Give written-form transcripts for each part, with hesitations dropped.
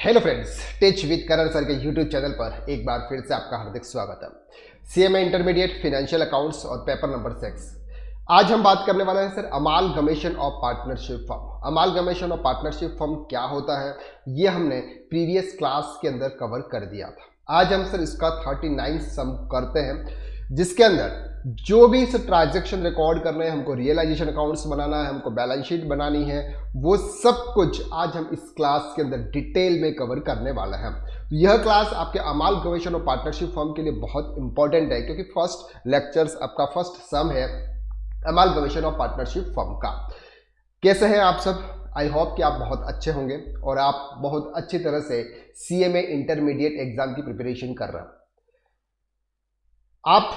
Hello friends, teach with Karan sir के YouTube channel पर एक बार फिर से आपका हार्दिक स्वागत है। सीएमए इंटरमीडिएट फाइनेंशियल अकाउंट्स और पेपर नंबर 6। आज हम बात करने वाले हैं sir amalgamation of partnership firm. Amalgamation of partnership firm क्या होता है ये हमने प्रीवियस क्लास के अंदर कवर कर दिया था। आज हम सर इसका 39 सम करते हैं, जिसके अंदर जो भी इस ट्रांजैक्शन रिकॉर्ड करने हैं, हमको रियलाइजेशन अकाउंट्स बनाना है, हमको बैलेंस शीट बनानी है, वो सब कुछ आज हम इस क्लास के अंदर डिटेल में कवर करने वाला है। तो यह क्लास आपके अमालगमेशन और पार्टनरशिप फर्म के लिए बहुत इंपॉर्टेंट है, क्योंकि फर्स्ट लेक्चर्स आपका फर्स्ट सम है अमालगमेशन ऑफ पार्टनरशिप फर्म का। कैसे हैं आप सब? आई होप कि आप बहुत अच्छे होंगे और आप बहुत अच्छी तरह से सीएमए इंटरमीडिएट एग्जाम की प्रिपरेशन कर रहे हैं। आप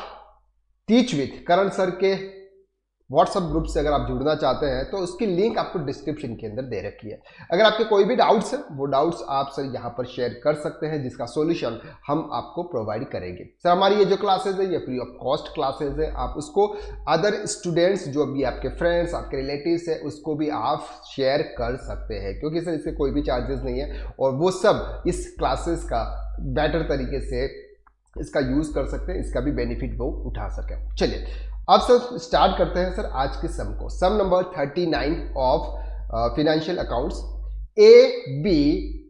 टीच विद करण सर के व्हाट्सएप ग्रुप से अगर आप जुड़ना चाहते हैं तो उसकी लिंक आपको डिस्क्रिप्शन के अंदर दे रखी है। अगर आपके कोई भी डाउट्स है वो डाउट्स आप सर यहाँ पर शेयर कर सकते हैं, जिसका सॉल्यूशन हम आपको प्रोवाइड करेंगे। सर हमारी ये जो क्लासेज है ये फ्री ऑफ कॉस्ट क्लासेज है। आप उसको अदर स्टूडेंट्स जो भी आपके फ्रेंड्स आपके रिलेटिव्स है उसको भी आप शेयर कर सकते हैं, क्योंकि सर इसके कोई भी चार्जेस नहीं है और वो सब इस क्लासेस का बेटर तरीके से इसका यूज कर सकते हैं, इसका भी बेनिफिट वो उठा सके। चलिए अब सर स्टार्ट करते हैं सर आज के सम को। Sum number 39 of financial accounts. A B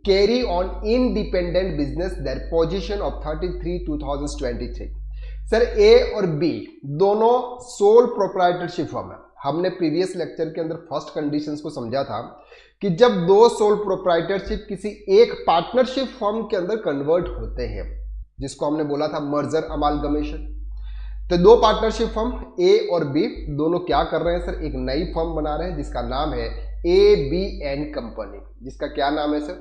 carry on independent business their position of 33/2023। Sir A और बी दोनों सोल प्रोप्राइटरशिप फर्म है। हमने प्रीवियस लेक्चर के अंदर फर्स्ट कंडीशंस को समझा था कि जब दो सोल प्रोप्राइटरशिप किसी एक पार्टनरशिप फर्म के अंदर कन्वर्ट होते हैं, जिसको हमने बोला था मर्जर अमालगमेशन। तो दो पार्टनरशिप फर्म ए और बी दोनों क्या कर रहे हैं सर, एक नई फर्म बना रहे हैं जिसका नाम है ए बी एन कंपनी। जिसका क्या नाम है sir?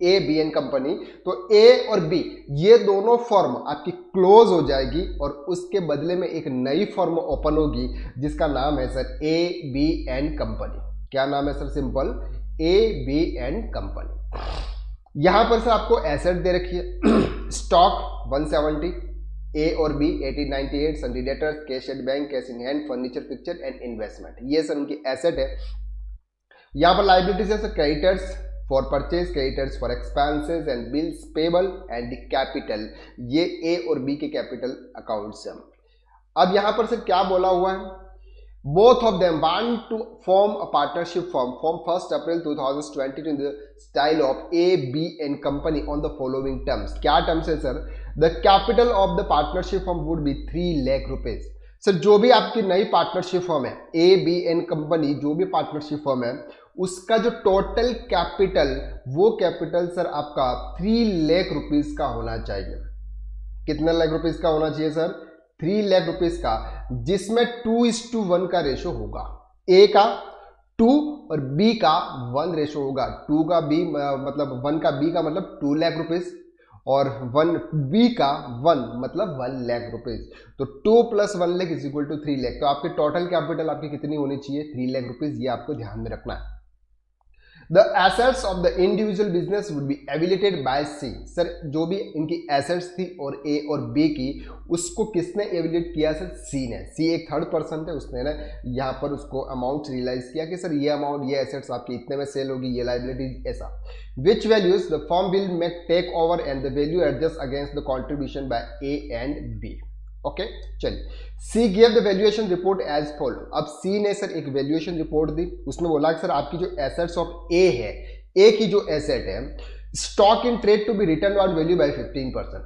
A B N company. तो ए और बी ये दोनों फर्म आपकी क्लोज हो जाएगी और उसके बदले में एक नई फर्म ओपन होगी जिसका नाम है sir A B N company. क्या नाम है sir? Simple A B N company. यहां पर सर आपको एसेट दे रखी है स्टॉक 170, ए और B 1898, sundry debtors, cash at bank, cash in hand, furniture, picture and investment. ये सर उनकी एसेट है। यहां पर लाइबिलिटीज है sir creditors for purchase, creditors for expenses and bills payable and capital. ये ए और B के कैपिटल अकाउंट्स हैं। अब यहां पर सर क्या बोला हुआ है? Both of them want to form a partnership firm from 1st April 2020 in the style of A, B and company on the following terms. क्या terms है sir? The capital of the partnership firm would be 3 lakh rupees. Sir जो भी आपकी नई partnership firm है ए B N company, जो भी partnership firm है उसका जो टोटल कैपिटल, वो कैपिटल सर आपका 3 लाख रुपीज का होना चाहिए। कितने लाख रुपीज का होना चाहिए सर? 3 लाख रुपीज का, जिसमें 2:1 का रेशो होगा। ए का 2 और बी का 1 रेशो होगा। 2 का बी मतलब 1 का बी का मतलब 2 लाख रुपीज और 1 बी का 1 मतलब 1 लाख रुपीज। तो 2 + 1 lakh is equal to 3 lakh. तो आपकी टोटल कैपिटल आपकी कितनी होनी चाहिए? 3 लाख रुपीज। ये आपको ध्यान में रखना है। The assets of the individual business would be evaluated by C. Sir जो भी इनकी एसेट्स थी और ए और बी की, उसको किसने एवेल्यूएट किया सर? सी ने। सी एक थर्ड पर्सन थे, उसने ना यहाँ पर उसको अमाउंट रियलाइज किया कि सर ये अमाउंट, ये एसेट्स आपकी इतने में सेल होगी, ये लाइबिलिटीज ऐसा। Which values the firm will make take over and the value adjust against the contribution by A and B. Okay चलिए, C give the valuation report as follow. अब C ने sir एक valuation report दी। उसने बोला कि sir आपकी जो assets of ए है, ए की जो एसेट है, stock in trade to be written on value by 15%।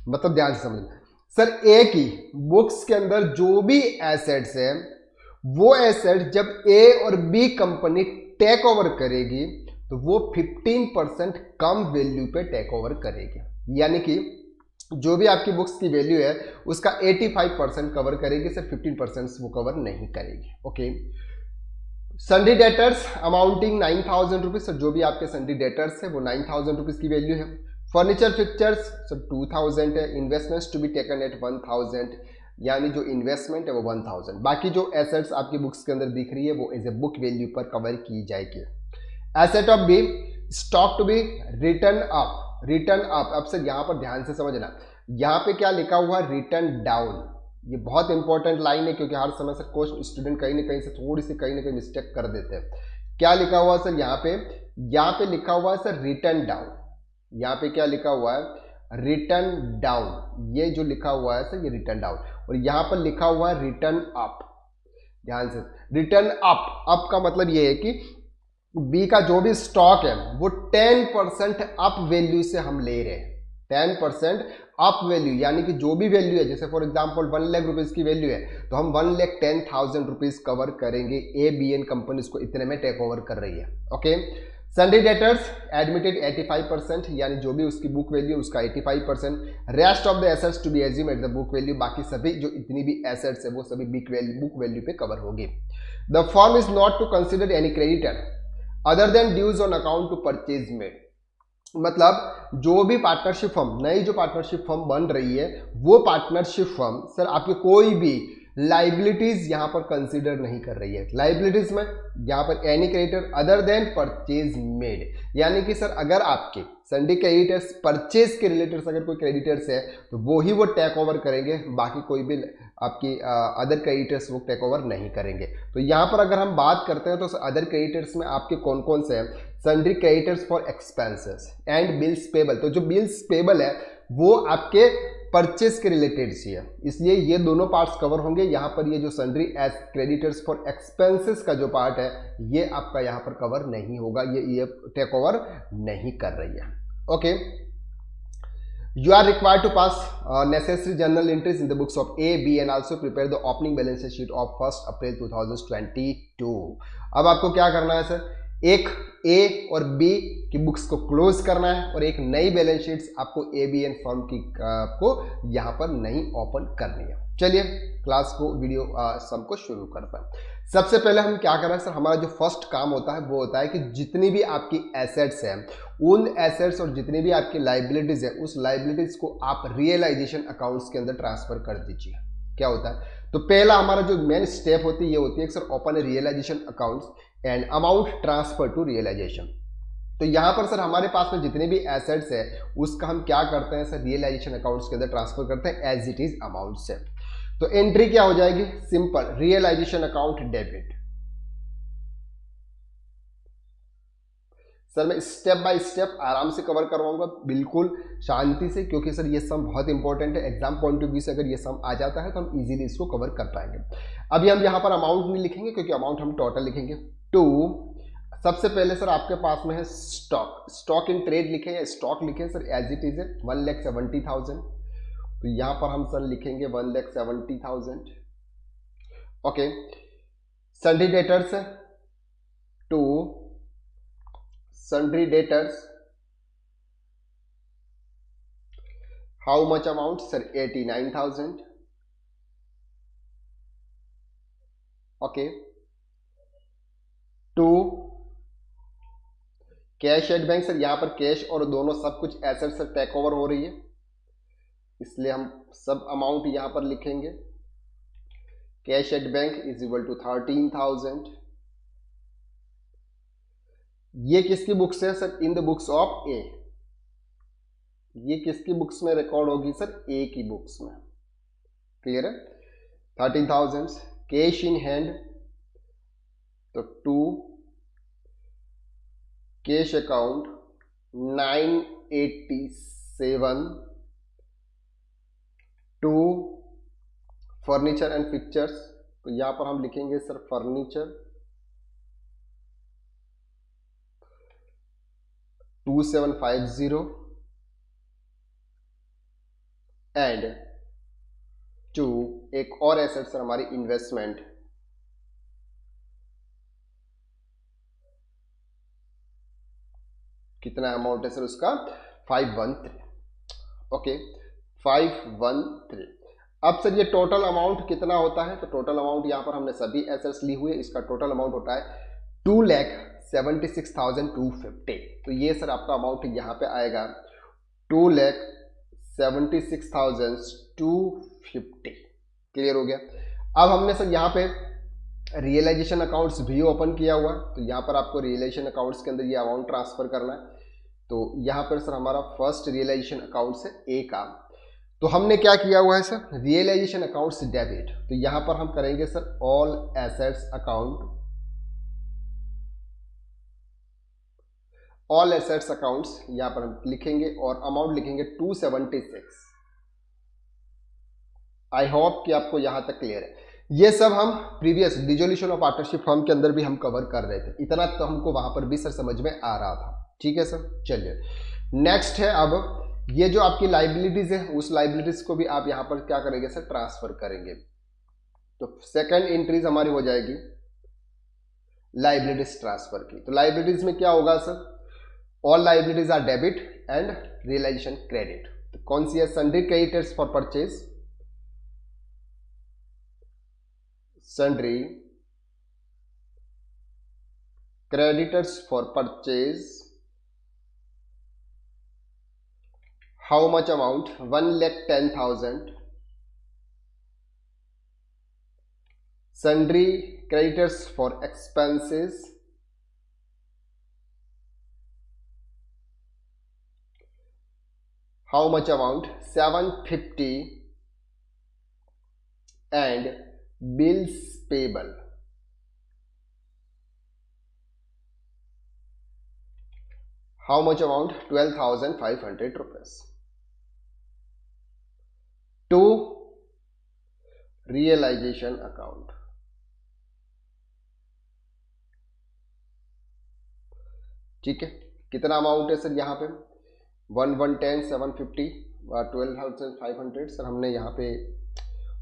मतलब ध्यान से समझना सर, ए की बुक्स के अंदर जो भी एसेट्स है, वो एसेट जब ए और बी कंपनी टेक ओवर करेगी तो वो 15% कम वैल्यू पे टेक ओवर करेगी। यानी कि जो भी आपकी बुक्स की वैल्यू है उसका 85% कवर करेगी सर, 15% वो कवर नहीं करेगी। Okay, सन्डी debtors amounting 9,000 rupees. Sir जो भी आपके सन्डी डेटर्स है वो 9,000 रुपीज की वैल्यू है। फर्नीचर पिक्चर्स सर 2,000 है। Investments to be taken at 1,000, यानी जो इन्वेस्टमेंट है वो 1,000। बाकी जो एसेट्स आपकी बुक्स के अंदर दिख रही है वो एज ए बुक वैल्यू पर कवर की जाएगी। Asset of B stock to be written up. Written up, अब सर यहां पर ध्यान से समझना, यहां पे क्या लिखा हुआ? Return down. ये बहुत इंपॉर्टेंट लाइन है, क्योंकि हर समय से कोई स्टूडेंट कहीं ना कहीं से थोड़ी सी कहीं ना कहीं मिस्टेक कर देते हैं। क्या लिखा हुआ सर यहाँ पे? यहाँ पे लिखा हुआ है सर रिटर्न डाउन। यहाँ पे क्या लिखा हुआ है, रिटर्न डाउन, ये जो लिखा हुआ है सर ये रिटर्न डाउन, और यहाँ पर लिखा हुआ है रिटर्न अप। ध्यान से, रिटर्न अप, अप का मतलब ये है कि बी का जो भी स्टॉक है वो 10% अप वैल्यू से हम ले रहे हैं, 10% अप वैल्यू, यानी कि जो भी वैल्यू है, जैसे फॉर एग्जांपल 1 लाख रुपीज की वैल्यू है तो हम 1,10,000 रुपीज कवर करेंगे, ए बी एन कंपनी इसको इतने में टेक ओवर कर रही है। ओके, सन्डे डेटर्स एडमिटेड 85%, यानी जो भी उसकी बुक वैल्यू उसका 85%, rest of the assets to be assumed at the book value, बाकी सभी जो इतनी भी एसेट्स है वो सभी बुक वैल्यू पे कवर होगी। The firm is not to consider any creditor other than dues on account to purchase made, मतलब जो भी पार्टनरशिप फर्म, नई जो पार्टनरशिप फर्म बन रही है वो पार्टनरशिप फर्म सर आपके कोई भी लाइबिलिटीज यहां पर कंसीडर नहीं कर रही है। लाइबिलिटीज में यहां पर any creditor other then purchase made, यानी कि सर अगर आपके संडे क्रेडिटर्स परचेज के रिलेटेड अगर कोई क्रेडिटर्स है तो वो ही वो टेक ओवर करेंगे, बाकी कोई भी आपकी अदर क्रेडिटर्स वो टेक ओवर नहीं करेंगे। तो यहां पर अगर हम बात करते हैं तो अदर क्रेडिटर्स में आपके कौन कौन से हैं, sundry creditors for expenses and bills payable, तो जो बिल्स पेबल है वो आपके परचेस के रिलेटेड सी है, इसलिए ये दोनों पार्ट्स कवर होंगे। यहाँ पर ये जो sundry as creditors for expenses का जो पार्ट है ये आपका यहाँ पर कवर नहीं होगा, ये टेक ओवर नहीं कर रही है। Okay, you are required to pass necessary journal entries in the books of A, B and also prepare the opening balance sheet of 1st April 2022। अब आपको क्या करना है सर, एक ए और बी की बुक्स को क्लोज करना है और एक नई बैलेंस शीट्स आपको ए बी एन फर्म की आपको यहाँ पर नहीं ओपन करनी है। चलिए क्लास को वीडियो सम को शुरू करते हैं। सबसे पहले हम क्या कर रहे हैं सर, हमारा जो फर्स्ट काम होता है वो होता है कि जितनी भी आपकी एसेट्स हैं उन एसेट्स और जितनी भी आपकी लाइबिलिटीज है उस लाइबिलिटीज को आप रियलाइजेशन अकाउंट्स के अंदर ट्रांसफर कर दीजिए। क्या होता है, तो पहला हमारा जो मेन स्टेप होती है ये होती है sir open a realisation accounts and amount transfer to realisation. तो यहां पर सर हमारे पास में जितने भी एसेट्स है उसका हम क्या करते हैं सर, रियलाइजेशन अकाउंट्स के अंदर ट्रांसफर करते हैं एज इट इज अमाउंट से। तो एंट्री क्या हो जाएगी, simple realisation account debit. Sir मैं स्टेप बाय स्टेप आराम से कवर करवाऊंगा बिल्कुल शांति से, क्योंकि सर ये सम बहुत इंपॉर्टेंट है। एग्जाम पॉइंट ऑफ व्यू से अगर ये सम आ जाता है तो हम इजीली इसको कवर कर पाएंगे। अभी हम यहाँ पर अमाउंट नहीं लिखेंगे क्योंकि अमाउंट हम टोटल लिखेंगे। टू, सबसे पहले सर आपके पास में है स्टॉक, स्टॉक इन ट्रेड लिखे या स्टॉक लिखे सर एज इट इज है 1,70,000, तो यहां पर हम सर लिखेंगे 1,70,000। ओके, सन्ड्री डेटर्स है to, sundry debtors how much amount sir 89,000। Okay, to cash at bank, sir यहां पर कैश और दोनों सब कुछ एसेट सर टेक ओवर हो रही है, इसलिए हम सब अमाउंट यहां पर लिखेंगे। Cash at bank is equal to 13,000। ये किसकी बुक्स है sir, in the books of A, ये किसकी बुक्स में रिकॉर्ड होगी सर, ए की बुक्स में। क्लियर है, 13,000 कैश इन हैंड, तो to cash account 987, to furniture and pictures, तो यहां पर हम लिखेंगे सर फर्नीचर 2750 एंड टू एक और एसेट सर हमारी इन्वेस्टमेंट, कितना अमाउंट है सर उसका 513। ओके 513। अब सर ये टोटल अमाउंट कितना होता है, तो टोटल अमाउंट यहां पर हमने सभी एसेट्स ली हुई है, इसका टोटल अमाउंट होता है 2,76,250। तो ये सर आपका अमाउंट यहां पे आएगा 2,76,250। क्लियर हो गया। अब हमने सर यहाँ पे रियलाइजेशन अकाउंट्स भी ओपन किया हुआ, तो यहाँ पर आपको रियलाइजेशन अकाउंट्स के अंदर ये अमाउंट ट्रांसफर करना है। तो यहाँ पर सर हमारा फर्स्ट रियलाइजेशन अकाउंट्स है ए का, तो हमने क्या किया हुआ है सर, रियलाइजेशन अकाउंट्स डेबिट, तो यहाँ पर हम करेंगे sir all assets account, all assets accounts यहां पर हम लिखेंगे और अमाउंट लिखेंगे 276। आई होप कि आपको यहां तक क्लियर है। ये सब हम previous dissolution of partnership firm के अंदर भी हम कवर कर रहे थे, इतना तो हमको वहां पर भी सर समझ में आ रहा था। ठीक है सर, चलिए नेक्स्ट है अब ये जो आपकी लाइबिलिटीज है उस लाइबिलिटीज को भी आप यहां पर क्या करेंगे सर, ट्रांसफर करेंगे। तो सेकंड एंट्रीज हमारी हो जाएगी लाइबिलिटीज ट्रांसफर की। तो लाइबिलिटीज में क्या होगा sir, all liabilities are debit and realisation credit. तो कौन सी है, sundry creditors for purchase, sundry creditors for purchase, how much amount, 1,10,000, sundry creditors for expenses, how much amount, 750, and bills payable, how much amount, 12,500 rupees. To realization account, ठीक है। कितना amount है sir यहाँ पे, 1,110, 750, 12,500 सर हमने यहाँ पे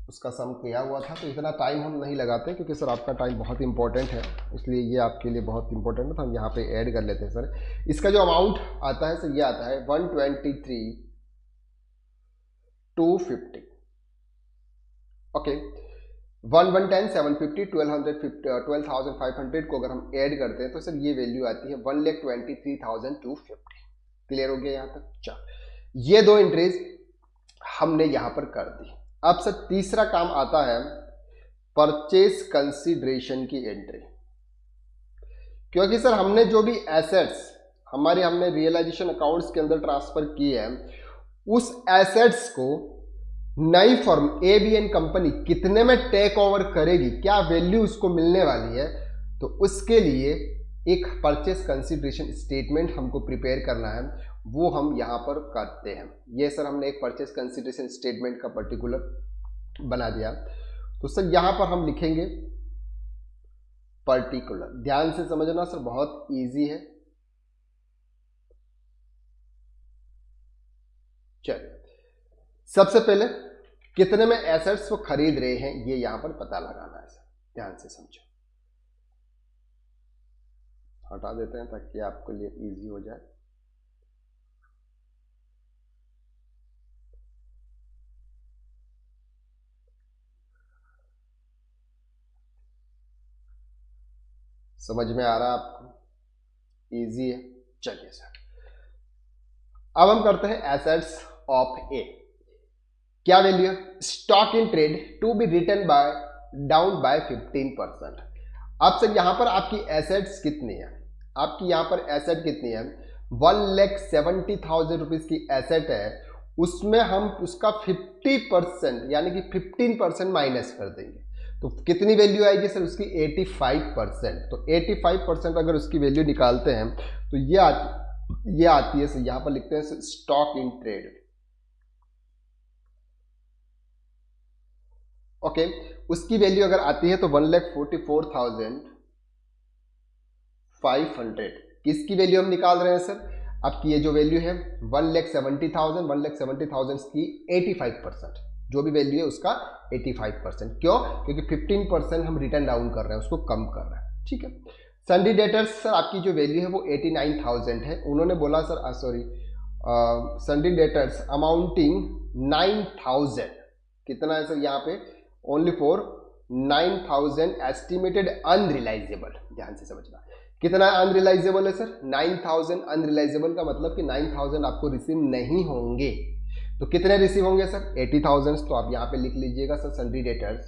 उसका सम किया हुआ था। तो इतना टाइम हम नहीं लगाते क्योंकि सर आपका टाइम बहुत इंपॉर्टेंट है, इसलिए ये आपके लिए बहुत इंपॉर्टेंट है। तो हम यहाँ पे ऐड कर लेते हैं सर। इसका जो अमाउंट आता है सर ये आता है 123,250। ओके, 1,110, 750, 12,500 को अगर हम ऐड करते हैं तो सर ये वैल्यू आती है 1,23,250। क्लियर हो गया यहाँ तक? चलो ये दो एंट्रीज हमने यहाँ पर कर दी। अब सर तीसरा काम आता है परचेज कंसीडरेशन की एंट्री। क्योंकि सर हमने जो भी एसेट्स हमने रियलाइजेशन अकाउंट्स के अंदर ट्रांसफर किए हैं, उस एसेट्स को नई फर्म एबीएन कंपनी कितने में टेक ओवर करेगी, क्या वैल्यू उसको मिलने वाली है, तो उसके लिए एक परचेज कंसीडरेशन स्टेटमेंट हमको प्रिपेयर करना है, वो हम यहां पर करते हैं। ये सर हमने एक परचेज कंसीडरेशन स्टेटमेंट का पर्टिकुलर बना दिया। तो सर यहां पर हम लिखेंगे पर्टिकुलर, ध्यान से समझना सर, बहुत इजी है। चलिए सबसे पहले कितने में एसेट्स वो खरीद रहे हैं ये यहां पर पता लगाना है सर, ध्यान से समझो। हटा देते हैं ताकि आपके लिए इजी हो जाए। समझ में आ रहा है आपको? इजी है। चलिए सर अब हम करते हैं एसेट्स ऑफ ए। क्या वैल्यू है, stock in trade to be written by down by 15%। अब सर यहां पर आपकी एसेट्स कितनी है, आपकी यहां पर एसेट कितनी है, 1,70,000 रुपीज की एसेट है, उसमें हम उसका 50% यानी कि 15% माइनस कर देंगे। तो कितनी वैल्यू आएगी सर उसकी, 85%। तो 85% अगर उसकी वैल्यू निकालते हैं तो ये आती है सर, यहां पर लिखते हैं स्टॉक इन ट्रेड। ओके, उसकी वैल्यू अगर आती है तो 1,44,500। किसकी वैल्यू हम निकाल रहे हैं सर, आपकी ये जो वैल्यू है 1,70,000 की 85%, जो भी वैल्यू है उसका 85%। क्यों, क्योंकि 15% हम रिटर्न डाउन कर रहे हैं, उसको कम कर रहे हैं। ठीक है। सन्ड्री डेटर्स सर आपकी जो वैल्यू है वो 89,000 है। उन्होंने बोला सर सन्ड्री डेटर्स अमाउंटिंग 9,000। कितना है सर यहाँ पे, ओनली फॉर 9,000 एस्टिमेटेड अनरिलाइजेबल। ध्यान से समझना, कितना अनरिलाइजेबल है सर, 9,000 अनरिलाइजेबल का मतलब कि 9,000 आपको रिसीव नहीं होंगे। तो कितने रिसीव होंगे सर, 80,000। तो आप यहां पे लिख लीजिएगा सर सन्ड्री डेटर्स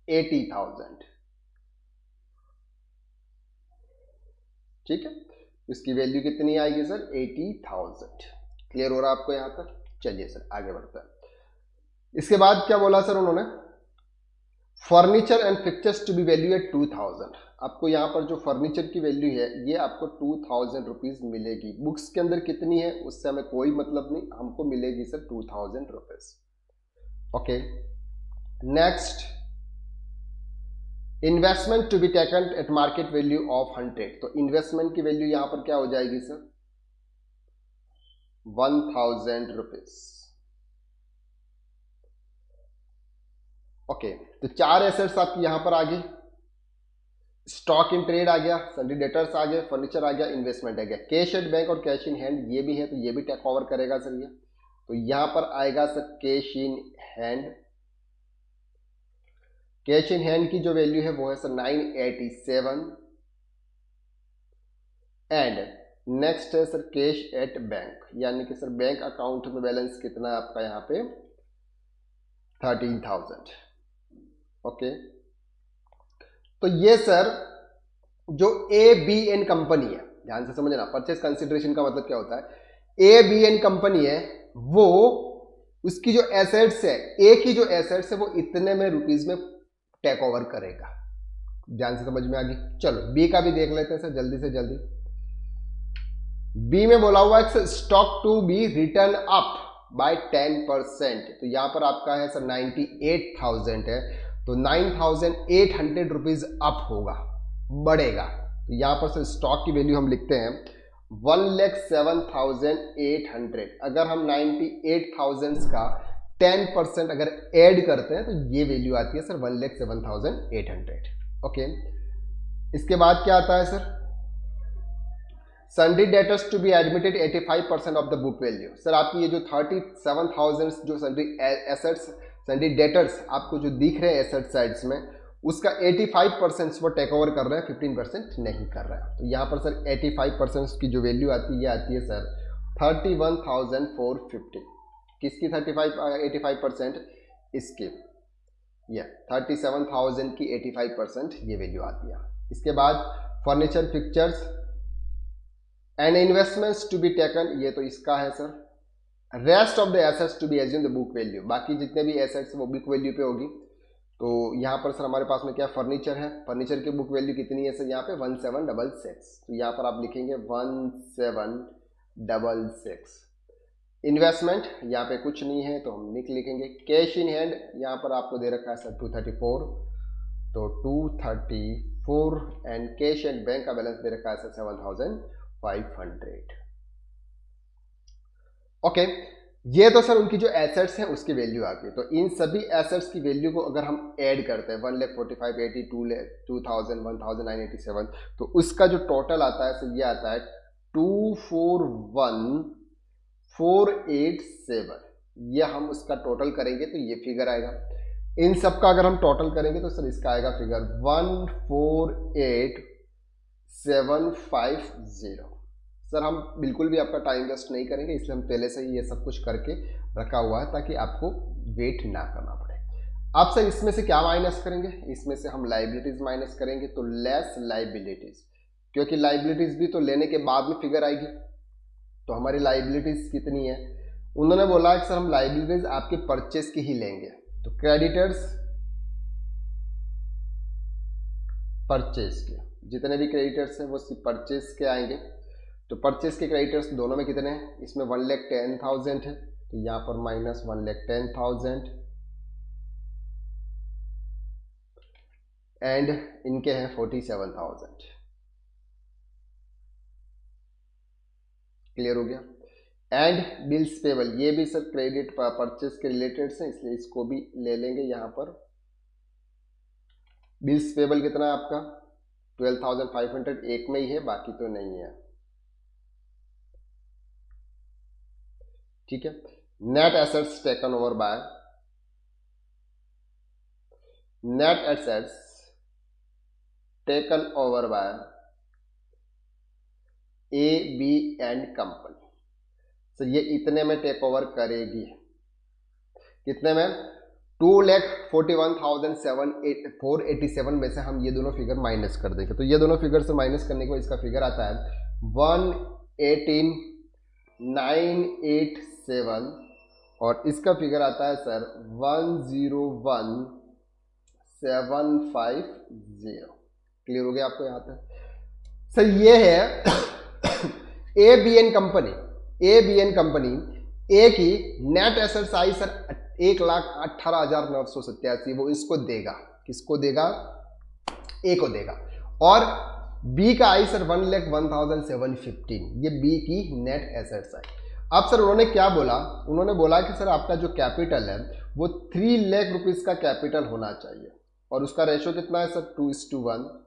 80,000। ठीक है, इसकी वैल्यू कितनी आएगी सर, 80,000। क्लियर हो रहा है आपको यहां तक? चलिए सर आगे बढ़ते हैं। इसके बाद क्या बोला सर उन्होंने, furniture and pictures to be value at 2000। आपको यहाँ पर जो फर्नीचर की वैल्यू है ये आपको 2000 रुपीज मिलेगी। बुक्स के अंदर कितनी है उससे हमें कोई मतलब नहीं, हमको मिलेगी sir 2000 rupees. Okay, next, investment to be taken at market value of 100। तो इन्वेस्टमेंट की वैल्यू यहां पर क्या हो जाएगी सर, 1000 रुपीज। ओके, तो 4 एसेट्स आपकी यहां पर आ गई। स्टॉक इन ट्रेड आ गया, सन्डी डेटर्स आ गए, फर्नीचर आ गया, इन्वेस्टमेंट आ गया। कैश एट बैंक और कैश इन हैंड ये भी है, तो ये भी टेक ओवर करेगा सर ये। तो यहां पर आएगा sir cash in hand. Cash in hand की जो वैल्यू है वो है सर 987। एंड नेक्स्ट है सर कैश एट बैंक, यानी कि सर बैंक अकाउंट में बैलेंस कितना है आपका यहाँ पे 13,000। ओके, तो ये सर जो ABN कंपनी है, ध्यान से समझना, परचेज कंसिडरेशन का मतलब क्या होता है। ABN कंपनी है वो, उसकी जो एसेट्स है, ए की जो एसेट्स है वो इतने में रुपीज में टेक ओवर करेगा। ध्यान से समझ में आ गई। चलो बी का भी देख लेते हैं सर जल्दी से जल्दी। बी में बोला हुआ है stock to be written up by 10%। तो यहां पर आपका है सर 98,000 है, तो 9,800 रुपीज अप होगा, बढ़ेगा। तो यहां पर सर स्टॉक की वैल्यू हम लिखते हैं 1,07,800। अगर हम 98,000 का 10% अगर ऐड करते हैं तो ये वैल्यू आती है सर 1,07,800। ओके, इसके बाद क्या आता है sir, sundry debtors to be admitted 85% of the book value. Sir आपकी ये जो 37,000 जो सन्डी एसेट्स, सन्डी डेटर्स आपको जो दिख रहे हैं एसेट साइड्स में, उसका 85% वो टेक ओवर कर रहे हैं, 15% नहीं कर रहा है। तो यहाँ पर सर 85% की जो वैल्यू आती है ये आती है सर 31,450। किसकी 85%? इसकी, ये 37,000 की 85% ये वैल्यू आती है। इसके बाद furniture, pictures and investments to be taken, ये तो इसका है sir. Rest of the assets to be assumed the book value, बाकी जितने भी एसेट्स वो बुक वैल्यू पे होगी। तो यहाँ पर सर हमारे पास में क्या फर्नीचर है, फर्नीचर की बुक वैल्यू कितनी है सर यहाँ पे 1766। तो यहाँ पर आप लिखेंगे 1766। इन्वेस्टमेंट यहाँ पे कुछ नहीं है तो हम लिखेंगे। कैश इन हैंड यहाँ पर आपको दे रखा है सर 234, तो 234। एंड कैश एंड बैंक का बैलेंस दे रखा है सर 7,500। ओके, ये तो सर उनकी जो एसेट्स हैं उसकी वैल्यू आ गई। तो इन सभी एसेट्स की वैल्यू को अगर हम ऐड करते हैं 1,45,80, 2,000, 1,987, तो उसका जो टोटल आता है सर ये आता है 241,487। ये हम उसका टोटल करेंगे तो ये फिगर आएगा। इन सब का अगर हम टोटल करेंगे तो सर इसका आएगा फिगर 148,750। सर हम बिल्कुल भी आपका टाइम वेस्ट नहीं करेंगे, इसलिए हम पहले से ही ये सब कुछ करके रखा हुआ है ताकि आपको वेट ना करना पड़े। आप सर इसमें से क्या माइनस करेंगे, इसमें से हम लाइबिलिटीज माइनस करेंगे, तो लेस लाइबिलिटीज, क्योंकि लाइबिलिटीज भी तो लेने के बाद में फिगर आएगी। तो हमारी लाइबिलिटीज कितनी है, उन्होंने बोला है कि सर हम लाइबिलिटीज आपके परचेस की ही लेंगे। तो क्रेडिटर्स परचेस के, जितने भी क्रेडिटर्स हैं वो परचेस के आएंगे। तो परचेस के क्रेडिटर्स दोनों में कितने हैं, इसमें 1,10,000 है, तो यहाँ पर माइनस 1,10,000 एंड इनके हैं 47,000। क्लियर हो गया। एंड बिल्स पेबल, ये भी सर क्रेडिट परचेस के रिलेटेड से, इसलिए इसको भी ले लेंगे। यहाँ पर बिल्स पेबल कितना है आपका 12,500, एक में ही है, बाकी तो नहीं है। ठीक है। Net assets taken over by, net assets taken over by ABN company. Sir ये इतने में टेक ओवर करेगी, कितने में 2,41,487 में से हम ये दोनों फिगर माइनस कर देंगे। तो ये दोनों फिगर से माइनस करने के बाद इसका फिगर आता है 118,987 और इसका फिगर आता है सर 101,750। 750। क्लियर हो गया आपको यहाँ तक? सर ये है एबीएन कंपनी। एबीएन कंपनी ए की नेट एसेट्स आई सर 1,18,987, वो इसको देगा। किसको देगा? ए को देगा। और बी का आई सर 1,01,715, ये बी की नेट एसेट्स आई। अब सर उन्होंने क्या बोला? उन्होंने बोला कि सर आपका जो कैपिटल है वो 3 लाख रुपीस का कैपिटल होना चाहिए, और उसका रेशो कितना है सर? 2:1।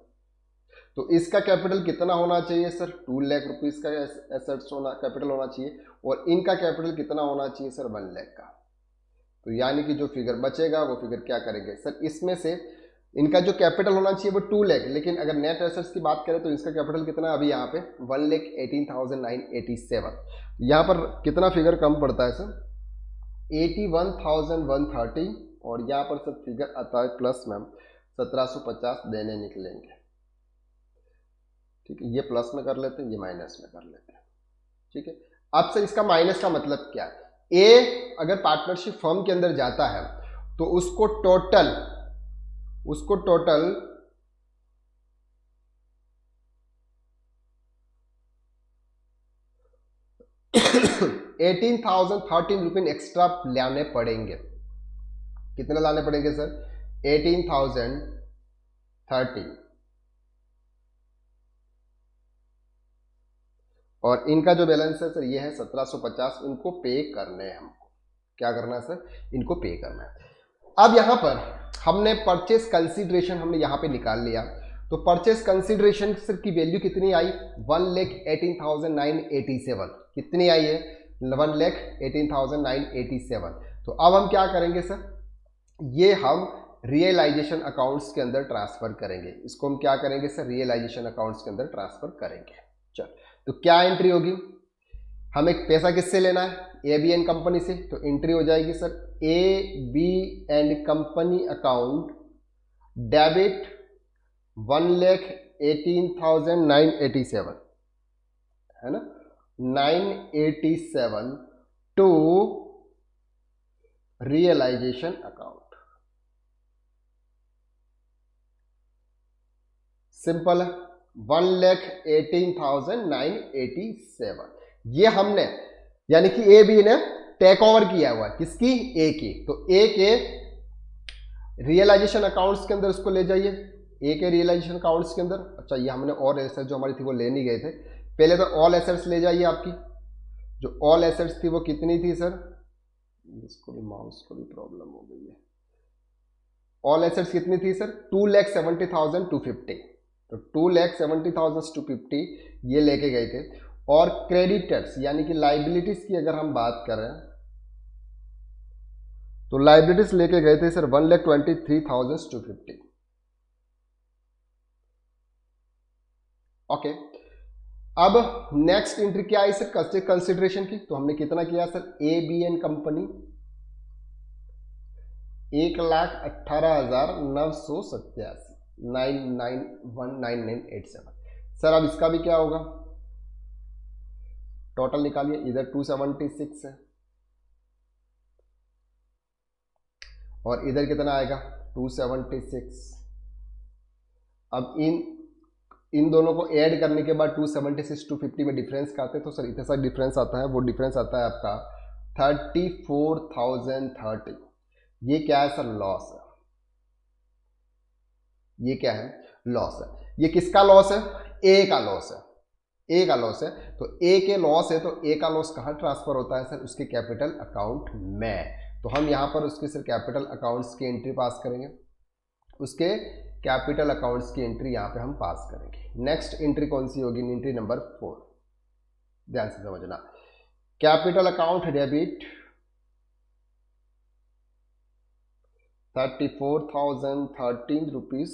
तो इसका कैपिटल कितना होना चाहिए सर? 2 लाख रुपीस का एसेट्स होना, कैपिटल होना चाहिए, और इनका कैपिटल कितना होना चाहिए सर? 1 लाख का। तो यानी कि जो फिगर बचेगा वो फिगर क्या करेंगे सर? इसमें से इनका जो कैपिटल होना चाहिए वो 2 लाख, लेकिन अगर नेट एसेट्स की बात करें तो इसका कैपिटल कितना है अभी यहाँ पे? 1,18,987। यहाँ पर कितना फिगर कम पड़ता है सर? 81,130, और यहाँ पर सर फिगर आता है प्लस मैम 1750 देने निकलेंगे। ठीक है, ये प्लस में कर लेते हैं, ये माइनस में कर लेते हैं। ठीक है, अब सर इसका माइनस का मतलब क्या है? ए अगर पार्टनरशिप फर्म के अंदर जाता है तो उसको टोटल 18,013 रुपये एक्स्ट्रा लाने पड़ेंगे। कितने लाने पड़ेंगे सर? 18,013। और इनका जो बैलेंस है सर ये है 1750, इनको पे करने हैं हमको। क्या करना है सर? इनको पे करना है। अब यहां पर हमने परचेस कंसीडरेशन हमने यहां पे निकाल लिया, तो परचेस कंसीडरेशन सर की वैल्यू कितनी आई? 1,18,987। कितनी आई है? 1,18,987। तो अब हम क्या करेंगे सर? ये हम रियलाइजेशन अकाउंट्स के अंदर ट्रांसफर करेंगे। इसको हम क्या करेंगे सर? रियलाइजेशन अकाउंट्स के अंदर ट्रांसफर करेंगे। चल, तो क्या एंट्री होगी? हमें पैसा किससे लेना है? एबीएन कंपनी से। तो एंट्री हो जाएगी sir ABN company account debit 1,18,987, है ना? 987 टू रियलाइजेशन अकाउंट। सिंपल है, 1,18,987। ये हमने यानी कि ए बी ने टेक ओवर किया हुआ है। किसकी? ए की। तो ए के रियलाइजेशन अकाउंट्स के अंदर उसको ले जाइए, ए के रियलाइजेशन अकाउंट्स के अंदर। अच्छा, ये हमने और एसेट्स जो हमारी थी वो ले नहीं गए थे। पहले तो ऑल एसेट्स ले जाइए आपकी। जो ऑल एसेट्स थी वो कितनी थी सर? इसको भी माउस को भी प्रॉब्लम हो गई है। ऑल एसेट्स कितनी थी सर? 2,70,250। तो 2,70,250 ये लेके गए थे। और क्रेडिटर्स यानी कि लाइबिलिटीज की अगर हम बात करें तो लाइबिलिटीज लेके गए थे सर 1,23,250। ओके, अब नेक्स्ट एंट्री क्या आई सर? कंसिडरेशन की। तो हमने कितना किया सर? ABN company 1,18,987, 9919987। सर अब इसका भी क्या होगा? टोटल निकालिए। इधर 276 है और इधर कितना आएगा? 276। अब इन दोनों को ऐड करने के बाद 276 250 में डिफरेंस का आते हैं। तो सर इतना सा डिफरेंस आता है, वो डिफरेंस आता है आपका 34,030। ये क्या है सर? लॉस है। ये क्या है? लॉस है। ये किसका लॉस है? ए का लॉस है। ए का लॉस है। तो ए के लॉस है, तो ए का लॉस कहाँ ट्रांसफर होता है सर? उसके कैपिटल अकाउंट में। तो हम यहां पर उसके सर कैपिटल अकाउंट्स की एंट्री पास करेंगे। उसके कैपिटल अकाउंट्स की एंट्री यहां पे हम पास करेंगे। नेक्स्ट एंट्री कौन सी होगी? Entry number 4। ध्यान से समझना। Capital account debit 34,013 rupees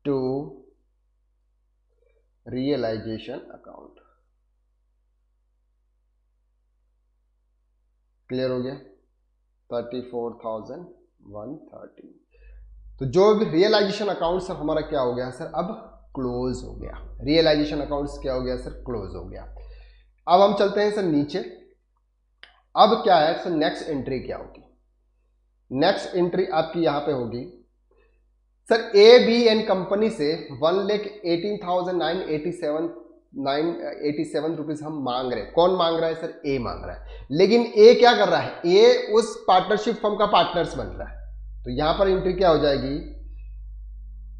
to realisation account. Clear हो गया? 34,130। तो जो भी रियलाइजेशन अकाउंट सर हमारा क्या हो गया सर? अब क्लोज हो गया। रियलाइजेशन अकाउंट्स क्या हो गया सर? क्लोज हो गया। अब हम चलते हैं सर नीचे। अब क्या है सर? नेक्स्ट एंट्री क्या होगी? नेक्स्ट एंट्री आपकी यहां पे होगी सर, ABN कंपनी से 1,18,987 रुपीज हम मांग रहे हैं। कौन मांग रहा है सर? ए मांग रहा है। लेकिन ए क्या कर रहा है? ए उस पार्टनरशिप फर्म का पार्टनर्स बन रहा है। तो यहां पर एंट्री क्या हो जाएगी?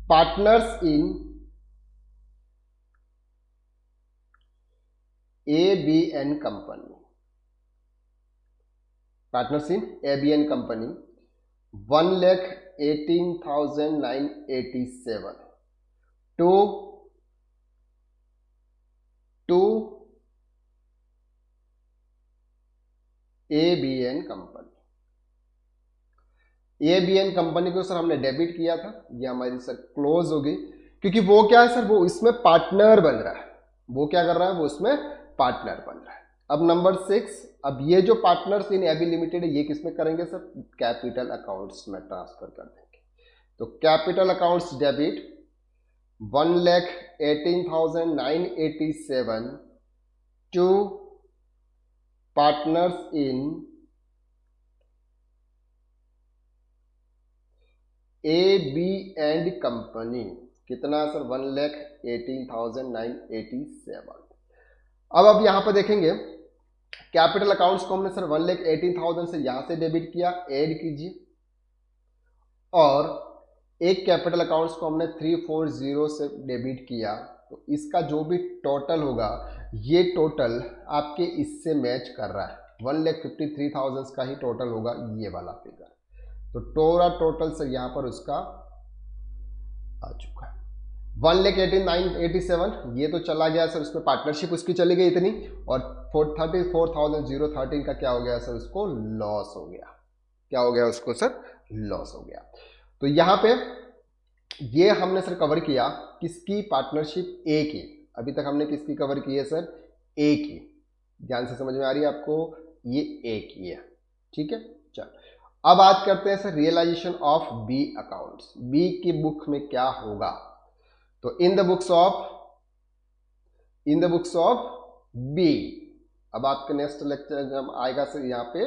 Partners in ABN company, partners in ABN company 1,18,987 to ABN company. ABN company को सर हमने डेबिट किया था, ये हमारी सर क्लोज होगी, क्योंकि वो क्या है सर, वो इसमें पार्टनर बन रहा है। वो क्या कर रहा है? वो उसमें पार्टनर बन रहा है। अब नंबर 6, अब ये जो पार्टनर्स इन एबी लिमिटेड है, ये किसमें करेंगे सर? कैपिटल अकाउंट्स में ट्रांसफर कर देंगे। तो capital accounts debit 1,18,987 to partners in ABN company. कितना सर? 1,18,987। अब यहां पर देखेंगे कैपिटल अकाउंट्स को हमने सर 1,18,000 से यहां से डेबिट किया, ऐड कीजिए, और एक कैपिटल अकाउंट्स को हमने 340 से डेबिट किया। तो इसका जो भी टोटल होगा, ये टोटल आपके इससे मैच कर रहा है। 1,53,000 का ही टोटल होगा ये वाला फिगर। तो टोटल सर यहां पर उसका आ चुका है 1,18,987। ये तो चला गया सर, उसमें पार्टनरशिप उसकी चली गई इतनी, और 34,013 का क्या हो गया सर? उसको लॉस हो गया। क्या हो गया उसको सर? लॉस हो गया। तो यहां पे ये हमने सर कवर किया किसकी? पार्टनरशिप ए की। अभी तक हमने किसकी कवर की है सर? ए की। ध्यान से समझ में आ रही है आपको? ये ए की है, ठीक है। चल अब बात करते हैं sir realisation of B accounts. B की बुक में क्या होगा? तो in the books of B, अब आपके नेक्स्ट लेक्चर जब आएगा सर यहां पे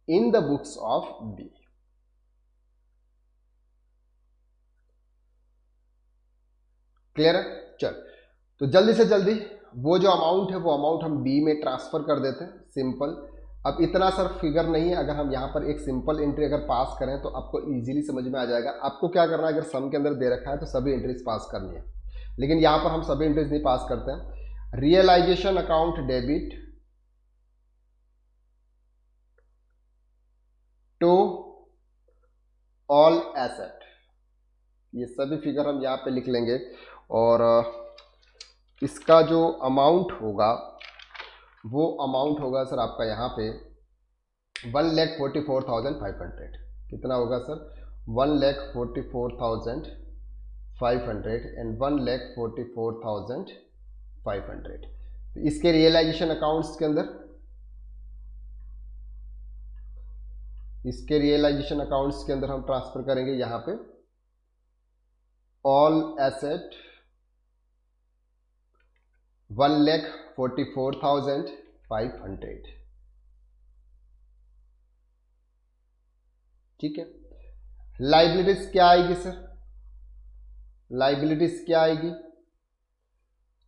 in the books of B. Clear है? चल, तो जल्दी से जल्दी वो जो अमाउंट है वो अमाउंट हम बी में ट्रांसफर कर देते हैं, सिंपल। अब इतना सर फिगर नहीं है, अगर हम यहां पर एक सिंपल एंट्री अगर पास करें तो आपको इजीली समझ में आ जाएगा। आपको क्या करना है, अगर सम के अंदर दे रखा है तो सभी एंट्रीज पास करनी है, लेकिन यहां पर हम सभी एंट्रीज नहीं पास करते हैं। Realisation account debit to all asset, ये सभी फिगर हम यहां पे लिख लेंगे, और इसका जो अमाउंट होगा वो अमाउंट होगा सर आपका यहाँ पे 1,44,500। कितना होगा सर? 1,44,500 एंड 1,44,500। तो इसके रियलाइजेशन अकाउंट्स के अंदर, इसके रियलाइजेशन अकाउंट्स के अंदर हम ट्रांसफर करेंगे यहाँ पे ऑल एसेट 1,44,500, ठीक है। लाइबिलिटीज क्या आएगी सर? लाइबिलिटीज क्या आएगी?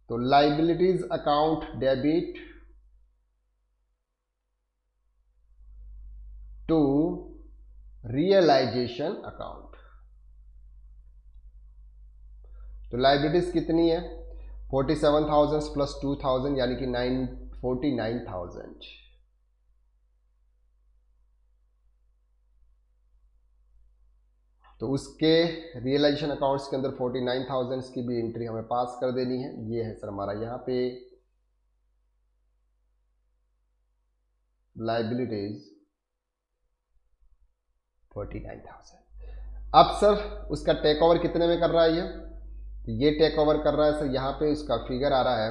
तो liabilities account debit to realisation account. तो लाइबिलिटीज कितनी है? 47,000 प्लस 2,000 यानी कि 49,000। तो उसके रियलाइजेशन अकाउंट्स के अंदर 49,000 की भी एंट्री हमें पास कर देनी है। ये है सर हमारा यहाँ पे लाइबिलिटीज 49,000। अब सर उसका टेक ओवर कितने में कर रहा है ये? तो ये टेक ओवर कर रहा है सर, यहाँ पे उसका फिगर आ रहा है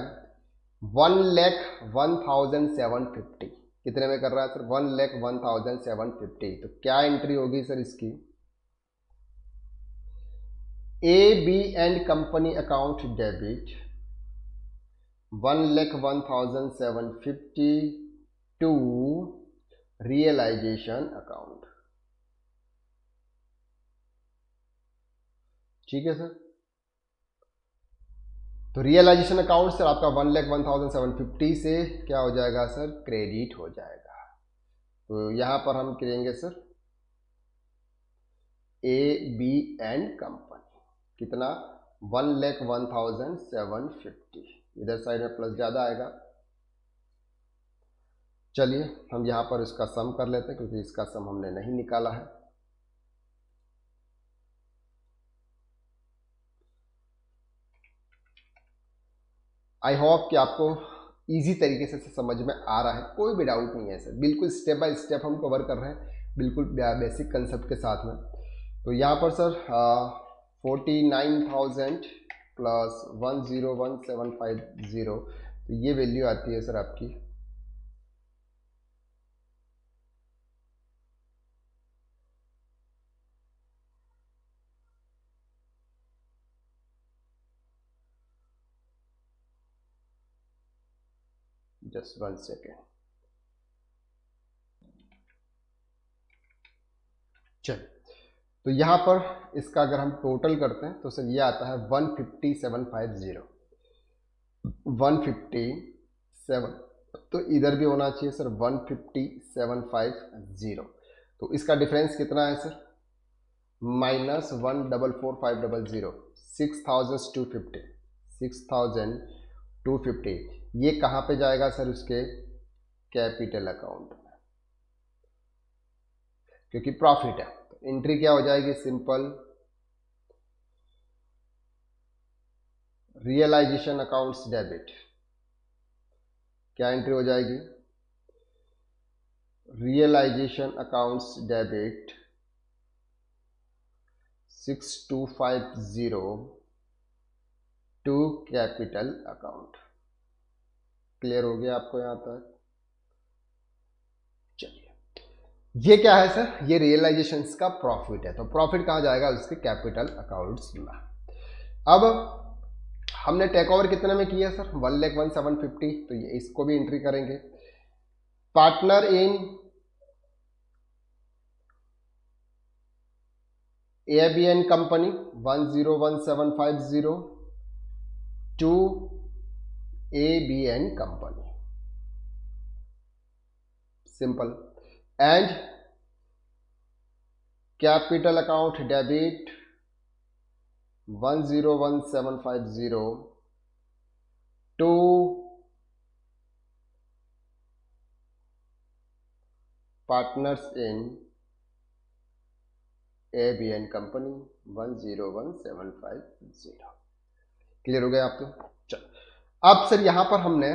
1,01,750। कितने में कर रहा है सर? 1,01,750। तो क्या एंट्री होगी सर इसकी? ABN company account debit 1,01,750 to realisation account. ठीक है सर। तो रियलाइजेशन अकाउंट सर आपका 1,01,750 से क्या हो जाएगा सर, क्रेडिट हो जाएगा। तो यहां पर हम करेंगे sir A B and company, कितना 1,01,750, इधर साइड में प्लस ज्यादा आएगा। चलिए हम यहां पर इसका सम कर लेते हैं, क्योंकि इसका सम हमने नहीं निकाला है। आई होप कि आपको इजी तरीके से समझ में आ रहा है, कोई भी डाउट नहीं है सर, बिल्कुल स्टेप बाय स्टेप हम कवर कर रहे हैं, बिल्कुल बेसिक कंसेप्ट के साथ में। तो यहाँ पर सर 49,000 प्लस 101,750, तो ये वैल्यू आती है सर आपकी जस्ट 1 सेकेंड। चलिए तो यहाँ पर इसका अगर हम टोटल करते हैं तो सर ये आता है 15750, 157, तो इधर भी होना चाहिए सर 15750। तो इसका डिफरेंस कितना है सर, -144,500, 6,250, 6,250। ये कहाँ पे जाएगा सर, उसके कैपिटल अकाउंट में, क्योंकि प्रॉफिट है। तो एंट्री क्या हो जाएगी, सिंपल रियलाइजेशन अकाउंट्स डेबिट। क्या एंट्री हो जाएगी, realisation accounts debit 6250 to capital account. Clear हो गया आपको यहां तक। चलिए ये क्या है सर, ये रियलाइजेशन का प्रॉफिट है, तो प्रॉफिट कहां जाएगा, उसके कैपिटल अकाउंट्स में। अब हमने टेक ओवर कितने में किया सर, 1,01,750, तो ये इसको भी एंट्री करेंगे। Partner in ABN company 1,01,750 to ABN company, simple. And capital account debit 1,01,750 to partners in ABN company 1,01,750। Clear हो गया आपको। चलो अब सर यहां पर हमने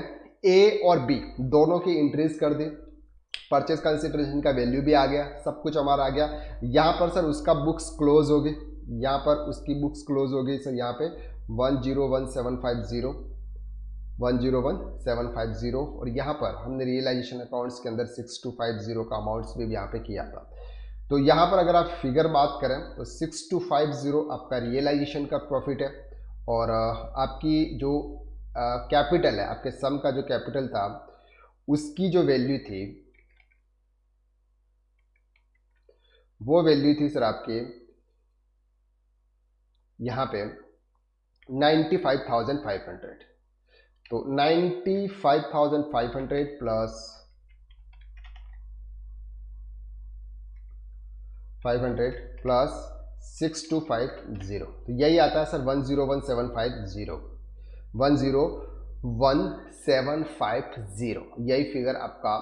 A और B दोनों की एंट्रीज कर दी, परचेज कंसिडरेशन का वैल्यू भी आ गया, सब कुछ हमारा आ गया। यहां पर सर उसका बुक्स क्लोज हो गई, यहां पर उसकी बुक्स क्लोज हो गई सर, यहां पे 1,01,750, 1,01,750, और यहां पर हमने रियलाइजेशन अकाउंट्स के अंदर 6250 का अमाउंट्स भी यहां पे किया था। तो यहां पर अगर आप फिगर बात करें तो 6250 आपका रियलाइजेशन का प्रॉफिट है, और आपकी जो कैपिटल है, आपके सम का जो कैपिटल था उसकी जो वैल्यू थी वो वैल्यू थी सर आपके यहां पे 95,500। तो 95,500 प्लस 500 प्लस 6250, तो यही आता है सर 1,01,750, 1,01,750, यही फिगर आपका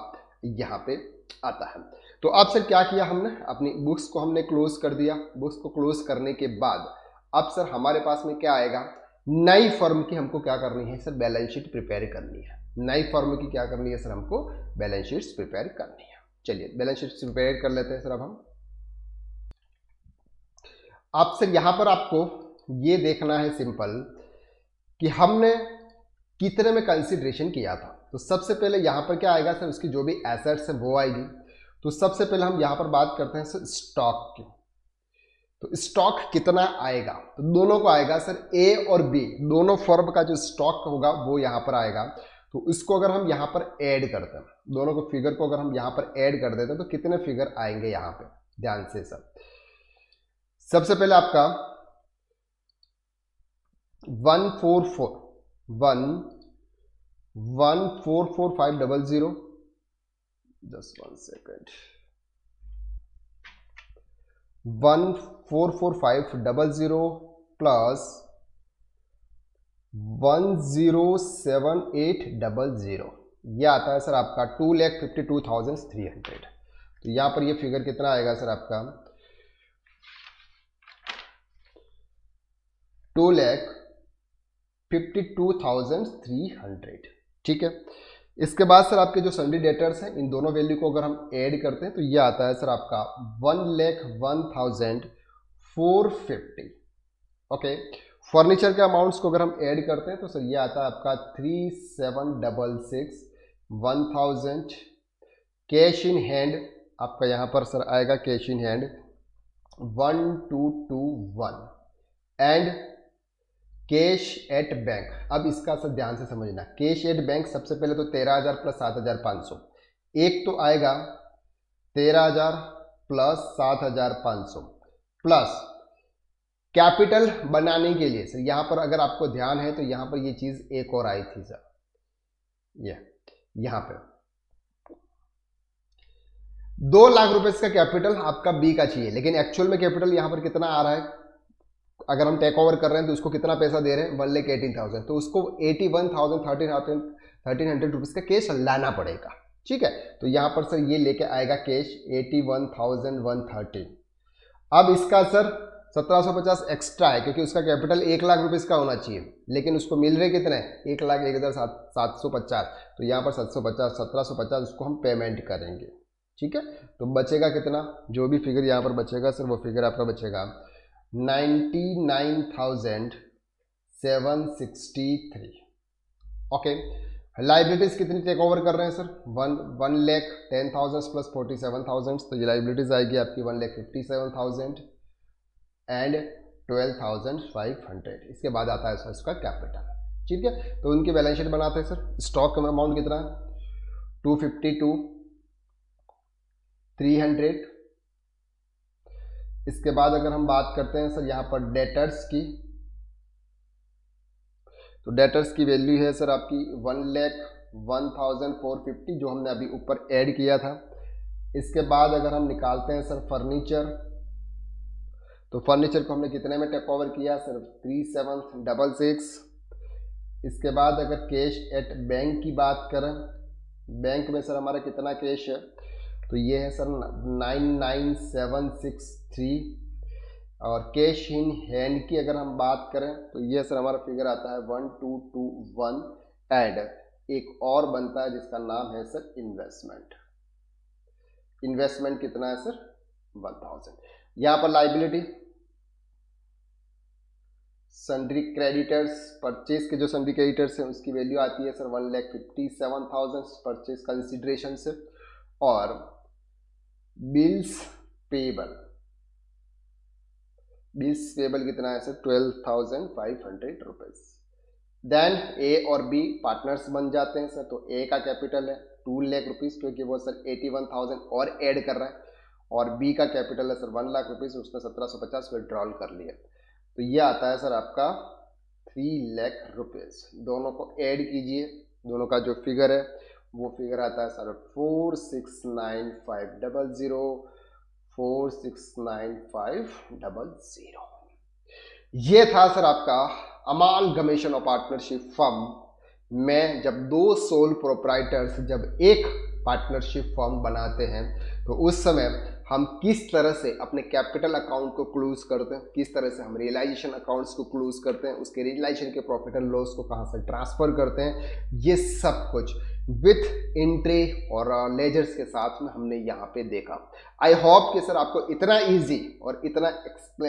यहाँ पे आता है। तो अब सर क्या किया हमने, अपनी बुक्स को हमने क्लोज कर दिया। बुक्स को क्लोज करने के बाद अब सर हमारे पास में क्या आएगा, नई फर्म की हमको क्या करनी है सर, बैलेंस शीट प्रिपेयर करनी है। नई फर्म की क्या करनी है सर, हमको बैलेंस शीट प्रिपेयर करनी है। चलिए बैलेंस शीट प्रिपेयर कर लेते हैं सर। अब सर यहां पर आपको ये देखना है सिंपल कि हमने कितने में कंसिडरेशन किया था। तो सबसे पहले यहां पर क्या आएगा सर, उसकी जो भी एसेट्स है वो आएगी। तो सबसे पहले हम यहां पर बात करते हैं सर स्टॉक की। तो स्टॉक कितना आएगा, तो दोनों को आएगा सर, ए और बी दोनों फर्म का जो स्टॉक होगा वो यहां पर आएगा। तो इसको अगर हम यहां पर ऐड करते हैं, दोनों को फिगर को अगर हम यहां पर ऐड कर देते हैं तो कितने फिगर आएंगे यहां पे, ध्यान से सर। सबसे पहले आपका 144,500, जस्ट 1 सेकेंड, 144,500 प्लस 107,800, ये आता है सर आपका 2,52,300। तो यहां पर ये फिगर कितना आएगा सर आपका 2,52,300। ठीक है, इसके बाद सर आपके जो सन्डी डेटर्स हैं, इन दोनों वैल्यू को अगर हम ऐड करते हैं तो ये आता है सर आपका 1,01,450। ओके, फर्नीचर के अमाउंट्स को अगर हम ऐड करते हैं तो सर ये आता है आपका 3,766, 1,000। कैश इन हैंड आपका यहाँ पर सर आएगा cash in hand 1,221 and cash at bank. अब इसका सर ध्यान से समझना, कैश एट बैंक सबसे पहले तो 13,000 प्लस 7,500, एक तो आएगा 13,000 प्लस 7,500 प्लस कैपिटल बनाने के लिए सर यहां पर अगर आपको ध्यान है तो यहां पर ये चीज एक और आई थी सर, ये यहां पे 2 लाख रुपए का कैपिटल आपका बी का चाहिए, लेकिन एक्चुअल में कैपिटल यहां पर कितना आ रहा है, अगर हम टेक ओवर कर रहे हैं तो उसको कितना पैसा दे रहे हैं 1,18,000, तो उसको 81,1300 रुपीज का कैश लाना पड़ेगा। ठीक है, तो यहां पर सर ये लेके आएगा कैश 81,130। अब इसका सर 1,750 एक्स्ट्रा है क्योंकि उसका कैपिटल 1 लाख रुपीज का होना चाहिए, लेकिन उसको मिल रहे कितने 1,01,750, तो यहाँ पर 750 1,750 उसको हम पेमेंट करेंगे। ठीक है, तो बचेगा कितना, जो भी फिगर यहाँ पर बचेगा सर वो फिगर आपका बचेगा 99,763। ओके, लाइबिलिटीज कितनी टेक ओवर कर रहे हैं सर 1,10,000 प्लस 47,000, तो ये लाइबिलिटीज आएगी आपकी 1,57,000 एंड 12,500। इसके बाद आता है सर इसका कैपिटल। ठीक है, तो उनकी बैलेंस शीट बनाते हैं सर। स्टॉक अमाउंट कितना है 252,300। इसके बाद अगर हम बात करते हैं सर यहाँ पर डेटर्स की, तो डेटर्स की वैल्यू है सर आपकी 1,01,450 जो हमने अभी ऊपर ऐड किया था। इसके बाद अगर हम निकालते हैं सर फर्नीचर, तो फर्नीचर को हमने कितने में टेक ओवर किया सर 3,766। इसके बाद अगर कैश एट बैंक की बात करें, बैंक में सर हमारा कितना कैश है, तो ये है सर 99,763। और कैश इन हैंड की अगर हम बात करें तो ये सर हमारा फिगर आता है 1,221 एंड एक और बनता है जिसका नाम है सर इन्वेस्टमेंट। इन्वेस्टमेंट कितना है सर 1,000। यहां पर लाइबिलिटी सन्ड्री क्रेडिटर्स, परचेज के जो सन्ड्री क्रेडिटर्स हैं उसकी वैल्यू आती है सर 1,57,000 परचेज कंसिडरेशन से, और बिल्स पेबल कितना है सर 12,500 रुपीज। देन ए और बी पार्टनर्स बन जाते हैं सर, तो ए का कैपिटल है 2 लाख रुपीज क्योंकि वो सर 81,000 और ऐड कर रहा है, और बी का कैपिटल है सर 1 लाख रुपीज, उसने 1,750 विड्रॉल कर लिया, तो ये आता है सर आपका 3 लाख रुपीज। दोनों को ऐड कीजिए, दोनों का जो फिगर है वो फिगर आता है सर 4,69,500, 4,69,500। ये था सर आपका अमालगमेशन ऑफ पार्टनरशिप फर्म में जब 2 सोल प्रोप्राइटर्स जब एक पार्टनरशिप फर्म बनाते हैं तो उस समय हम किस तरह से अपने कैपिटल अकाउंट को क्लोज करते हैं, किस तरह से हम रियलाइजेशन अकाउंट्स को क्लोज करते हैं, उसके रियलाइजेशन के प्रॉफिट एंड लॉस को कहां से ट्रांसफर करते हैं, ये सब कुछ विथ एंट्री और लेजर्स के साथ में हमने यहाँ पे देखा। आई होप कि सर आपको इतना इजी और इतना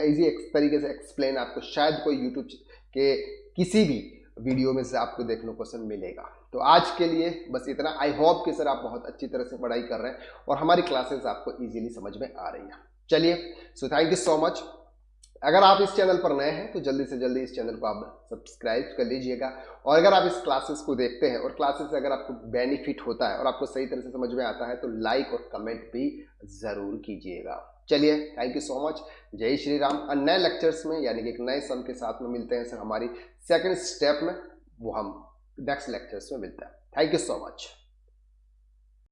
इजी तरीके से एक्सप्लेन आपको शायद कोई यूट्यूब के किसी भी वीडियो में से आपको देखने को सर मिलेगा। तो आज के लिए बस इतना। आई होप कि सर आप बहुत अच्छी तरह से पढ़ाई कर रहे हैं और हमारी क्लासेस आपको इजीली समझ में आ रही हैं। चलिए, so thank you so much. अगर आप इस चैनल पर नए हैं तो जल्दी से जल्दी इस चैनल को आप सब्सक्राइब कर लीजिएगा, और अगर आप इस क्लासेस को देखते हैं और क्लासेस से अगर आपको बेनिफिट होता है और आपको सही तरह से समझ में आता है तो लाइक और कमेंट भी जरूर कीजिएगा। चलिए, थैंक यू सो मच। जय श्री राम। और नए लेक्चर्स में यानी कि एक नए सन के साथ में मिलते हैं सर, हमारी सेकंड स्टेप में, वो हम नेक्स्ट लेक्चर्स में मिलते हैं। Thank you so much.